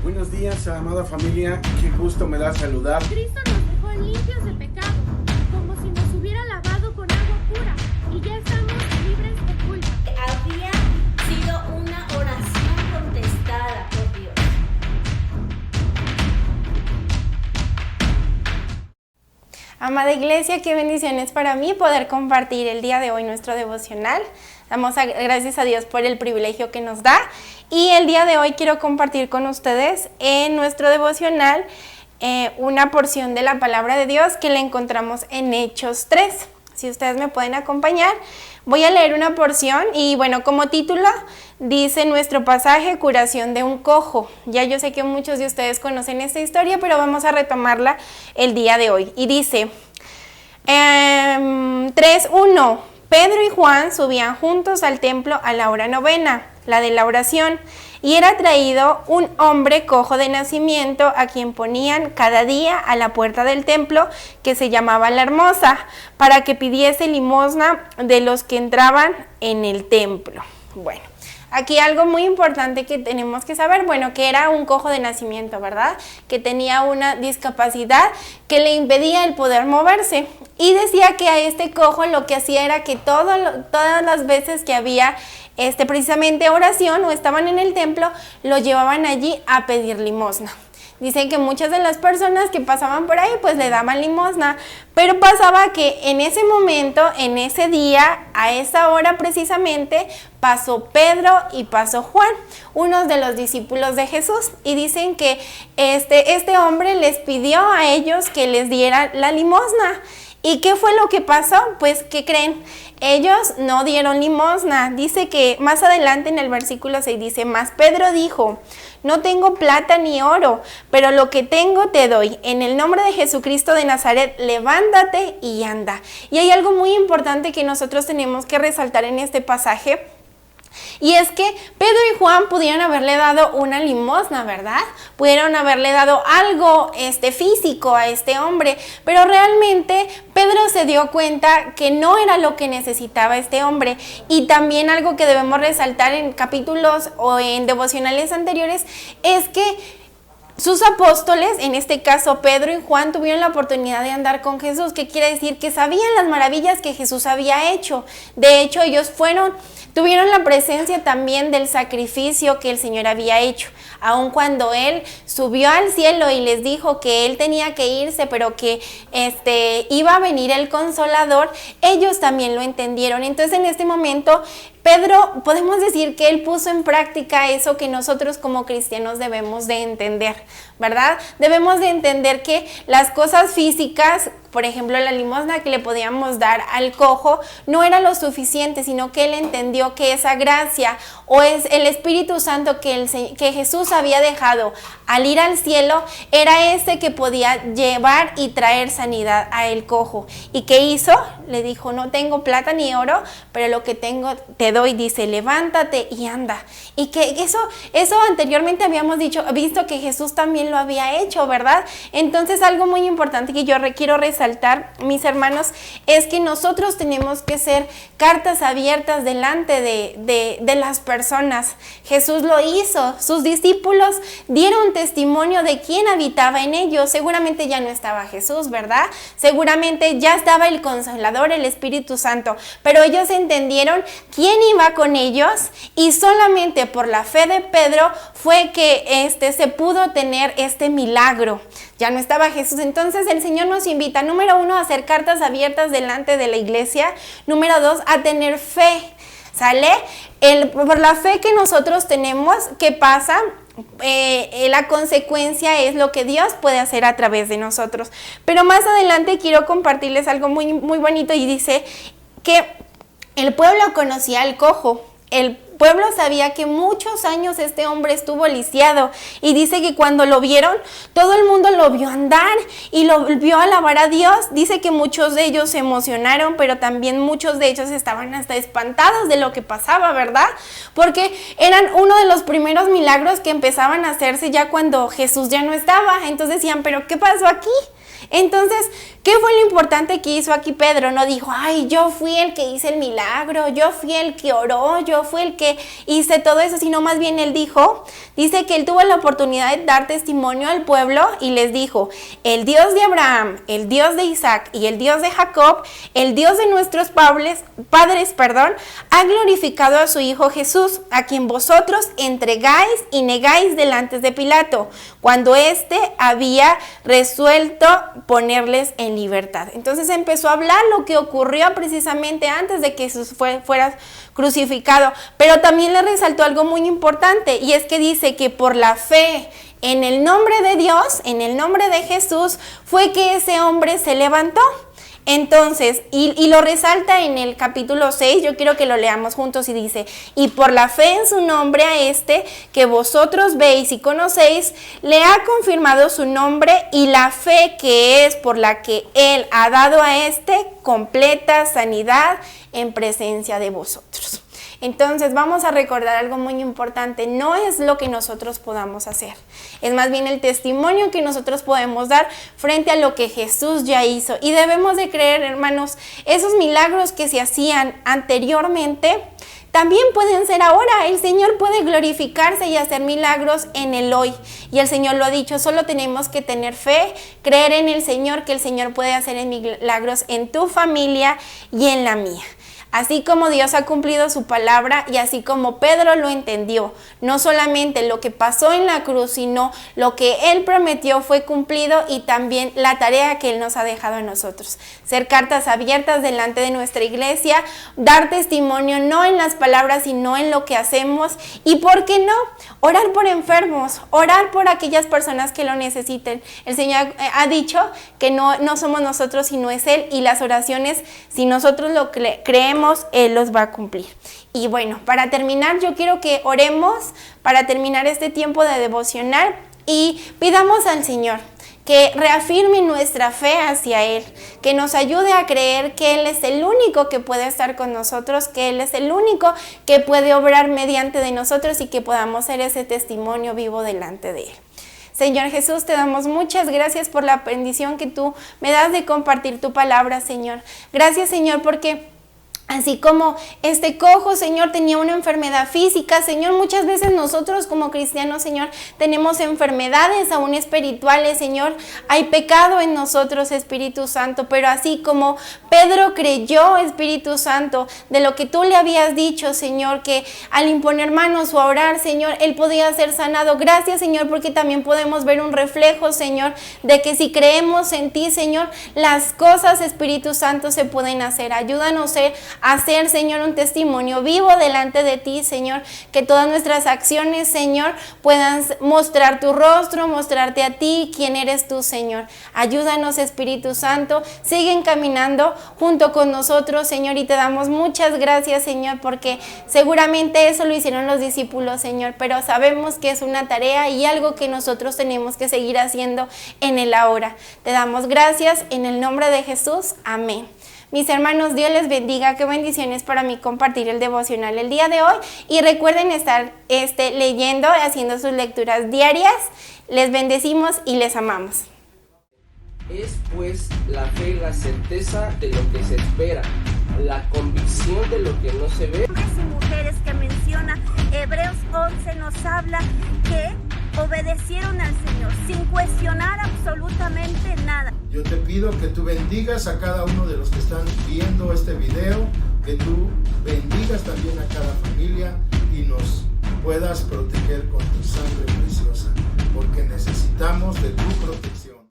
Buenos días, amada familia, qué gusto me da saludar. Cristo nos dejó limpios de pecado, como si nos hubiera lavado con agua pura, y ya estamos libres de culpa. Había sido una oración contestada por Dios. Amada Iglesia, qué bendiciones para mí poder compartir el día de hoy nuestro devocional. Damos gracias a Dios por el privilegio que nos da. Y el día de hoy quiero compartir con ustedes en nuestro devocional una porción de la palabra de Dios que la encontramos en Hechos 3. Si ustedes me pueden acompañar, voy a leer una porción y bueno, como título dice nuestro pasaje, curación de un cojo. Ya yo sé que muchos de ustedes conocen esta historia, pero vamos a retomarla el día de hoy. Y dice 3:1. Pedro y Juan subían juntos al templo a la hora novena, la de la oración, y era traído un hombre cojo de nacimiento a quien ponían cada día a la puerta del templo, que se llamaba La Hermosa, para que pidiese limosna de los que entraban en el templo. Bueno, aquí algo muy importante que tenemos que saber, bueno, que era un cojo de nacimiento, ¿verdad? Que tenía una discapacidad que le impedía el poder moverse. Y decía que a este cojo lo que hacía era que todas las veces que había precisamente oración o estaban en el templo, lo llevaban allí a pedir limosna. Dicen que muchas de las personas que pasaban por ahí pues le daban limosna, pero pasaba que en ese momento, en ese día, a esa hora precisamente, pasó Pedro y pasó Juan, unos de los discípulos de Jesús, y dicen que este hombre les pidió a ellos que les diera la limosna. ¿Y qué fue lo que pasó? Pues, ¿qué creen? Ellos no dieron limosna. Dice que más adelante en el versículo 6 dice, mas Pedro dijo, no tengo plata ni oro, pero lo que tengo te doy. En el nombre de Jesucristo de Nazaret, levántate y anda. Y hay algo muy importante que nosotros tenemos que resaltar en este pasaje. Y es que Pedro y Juan pudieron haberle dado una limosna, ¿verdad? Pudieron haberle dado algo físico a este hombre, pero realmente Pedro se dio cuenta que no era lo que necesitaba este hombre. Y también algo que debemos resaltar en capítulos o en devocionales anteriores es que sus apóstoles, en este caso Pedro y Juan, tuvieron la oportunidad de andar con Jesús, que quiere decir que sabían las maravillas que Jesús había hecho. De hecho, ellos tuvieron la presencia también del sacrificio que el Señor había hecho. Aun cuando Él subió al cielo y les dijo que Él tenía que irse, pero que iba a venir el Consolador, ellos también lo entendieron. Entonces, en este momento, Pedro, podemos decir que él puso en práctica eso que nosotros como cristianos debemos de entender, ¿verdad? Debemos de entender que las cosas físicas, por ejemplo, la limosna que le podíamos dar al cojo, no era lo suficiente, sino que él entendió que esa gracia o es el Espíritu Santo que Jesús había dejado al ir al cielo, era ese que podía llevar y traer sanidad a el cojo. ¿Y qué hizo? Le dijo, no tengo plata ni oro, pero lo que tengo te doy, dice, levántate y anda. Y que eso anteriormente habíamos visto que Jesús también lo había hecho, ¿verdad? Entonces algo muy importante que yo quiero resaltar, mis hermanos, es que nosotros tenemos que ser cartas abiertas delante de las personas. Jesús lo hizo, sus discípulos dieron testimonio de quién habitaba en ellos. Seguramente ya no estaba Jesús, ¿verdad? Seguramente ya estaba el Consolador, el Espíritu Santo, pero ellos entendieron quién iba con ellos y solamente por la fe de Pedro fue que se pudo tener este milagro. Ya no estaba Jesús. Entonces el Señor nos invita, número 1, a hacer cartas abiertas delante de la iglesia. Número 2, a tener fe. ¿Sale? Por la fe que nosotros tenemos, ¿qué pasa? La consecuencia es lo que Dios puede hacer a través de nosotros. Pero más adelante quiero compartirles algo muy, muy bonito y dice que el pueblo conocía al cojo. El pueblo sabía que muchos años este hombre estuvo lisiado y dice que cuando lo vieron, todo el mundo lo vio andar y lo vio alabar a Dios. Dice que muchos de ellos se emocionaron, pero también muchos de ellos estaban hasta espantados de lo que pasaba, ¿verdad? Porque eran uno de los primeros milagros que empezaban a hacerse ya cuando Jesús ya no estaba. Entonces decían, ¿pero qué pasó aquí? Entonces, ¿qué fue lo importante que hizo aquí Pedro? No dijo, ay, yo fui el que hice el milagro, yo fui el que oró, yo fui el que hice todo eso, sino más bien él dice que él tuvo la oportunidad de dar testimonio al pueblo y les dijo, el Dios de Abraham, el Dios de Isaac y el Dios de Jacob, el Dios de nuestros padres, ha glorificado a su Hijo Jesús, a quien vosotros entregáis y negáis delante de Pilato, cuando éste había resuelto ponerles en libertad. Entonces empezó a hablar lo que ocurrió precisamente antes de que Jesús fuera crucificado, pero también le resaltó algo muy importante, y es que dice que por la fe en el nombre de Dios, en el nombre de Jesús, fue que ese hombre se levantó. Entonces, y lo resalta en el capítulo 6, yo quiero que lo leamos juntos y dice, y por la fe en su nombre a este que vosotros veis y conocéis, le ha confirmado su nombre, y la fe que es por la que él ha dado a este completa sanidad en presencia de vosotros. Entonces vamos a recordar algo muy importante, no es lo que nosotros podamos hacer, es más bien el testimonio que nosotros podemos dar frente a lo que Jesús ya hizo. Y debemos de creer, hermanos, esos milagros que se hacían anteriormente también pueden ser ahora. El Señor puede glorificarse y hacer milagros en el hoy. Y el Señor lo ha dicho, solo tenemos que tener fe, creer en el Señor, que el Señor puede hacer milagros en tu familia y en la mía. Así como Dios ha cumplido su palabra y así como Pedro lo entendió, no solamente lo que pasó en la cruz, sino lo que Él prometió fue cumplido, y también la tarea que Él nos ha dejado a nosotros. Ser cartas abiertas delante de nuestra iglesia, dar testimonio no en las palabras, sino en lo que hacemos. Y ¿por qué no? Orar por enfermos, orar por aquellas personas que lo necesiten. El Señor ha dicho que no somos nosotros, sino es Él, y las oraciones, si nosotros lo creemos, Él los va a cumplir. Y bueno, para terminar, yo quiero que oremos para terminar este tiempo de devocional y pidamos al Señor que reafirme nuestra fe hacia Él, que nos ayude a creer que Él es el único que puede estar con nosotros, que Él es el único que puede obrar mediante de nosotros, y que podamos ser ese testimonio vivo delante de Él. Señor Jesús, te damos muchas gracias por la bendición que tú me das de compartir tu palabra, Señor. Gracias, Señor, porque así como este cojo, Señor, tenía una enfermedad física, Señor, muchas veces nosotros como cristianos, Señor, tenemos enfermedades aún espirituales, Señor. Hay pecado en nosotros, Espíritu Santo, pero así como Pedro creyó, Espíritu Santo, de lo que tú le habías dicho, Señor, que al imponer manos o a orar, Señor, él podía ser sanado. Gracias, Señor, porque también podemos ver un reflejo, Señor, de que si creemos en ti, Señor, las cosas, Espíritu Santo, se pueden hacer. Ayúdanos a hacer, Señor, un testimonio vivo delante de ti, Señor, que todas nuestras acciones, Señor, puedan mostrar tu rostro, mostrarte a ti, quién eres tú, Señor. Ayúdanos, Espíritu Santo, siguen caminando junto con nosotros, Señor, y te damos muchas gracias, Señor, porque seguramente eso lo hicieron los discípulos, Señor, pero sabemos que es una tarea y algo que nosotros tenemos que seguir haciendo en el ahora. Te damos gracias en el nombre de Jesús. Amén. Mis hermanos, Dios les bendiga. Qué bendiciones para mí compartir el devocional el día de hoy. Y recuerden estar leyendo, haciendo sus lecturas diarias. Les bendecimos y les amamos. Es pues la fe, la certeza de lo que se espera, la convicción de lo que no se ve. Hombres y mujeres que menciona Hebreos 11 nos habla que obedecieron al Señor sin cuestionar absolutamente nada. Yo te pido que tú bendigas a cada uno de los que están viendo este video, que tú bendigas también a cada familia y nos puedas proteger con tu sangre preciosa, porque necesitamos de tu protección.